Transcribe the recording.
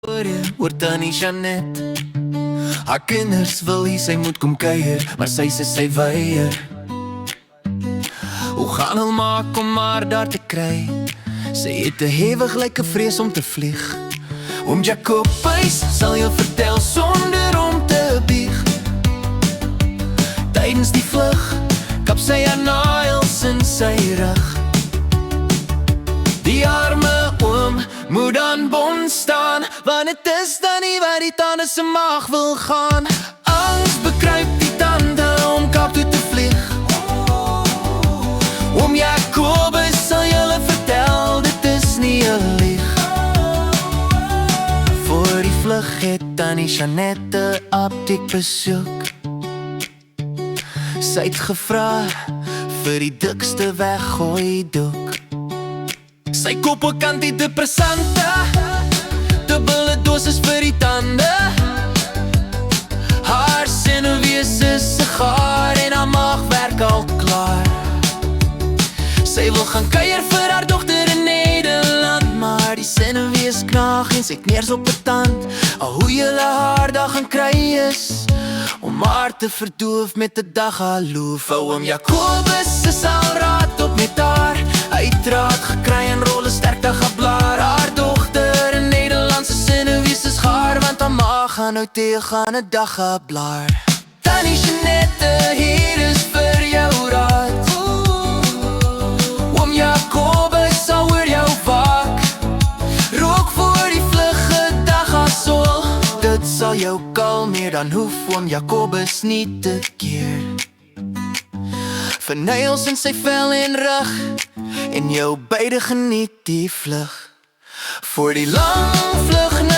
Oor Tannie Jeanette. Haar kinders wil hê sy moet kom kuier, maar sy sê sy weier. Hoe gaan hulle maak om haar daar te kry? Sy het 'n hewige vrees om te vlieg. Oom Jacobus sal jou vertel sonder om te bieg. Tydens die vlug kap sy haar naels in sy rug. Die arme oom moet dan bond staan, want het is dan nie waar die tande se maag wil gaan. Angs bekruip die tande om Kaap toe te vlieg. Oom Jacobus sal julle vertel, dit is nie 'n lieg. Voor die vlug het Tannie Jeanette apteek besoek. Sy het gevra vir die dikste weggooi doek. Sy koop ook antidepressante, dubbele dosis vir die tande. Haar senuwees is sigaar en haar maag werk al klaar. Sy wil gaan kuier vir haar dogter in Nederland, maar die senuwees knaag en sy kneers op 'n tand. Al hoe julle haar dag gaan kry is om haar te verdoof met 'n dagaloof. Oom Jacobus is al raad op met haar. Hy het raad gekry en rolle sterk dagblaar. Haar dogter in Nederlandse senuwees is gaar, want haar ma gaan nou teëgaan 'n dagblaar. Tannie Jeanette, hier is vir jou raad. Oom Jacobus sal oor jou waak. Rook voor die vlugge dagasol, dit sal jou kalmeer, dan hoef oom Jacobus nie te keer. Vernuils in sy vel en rug, en jou beide geniet die vlug. Voor die lang vlug na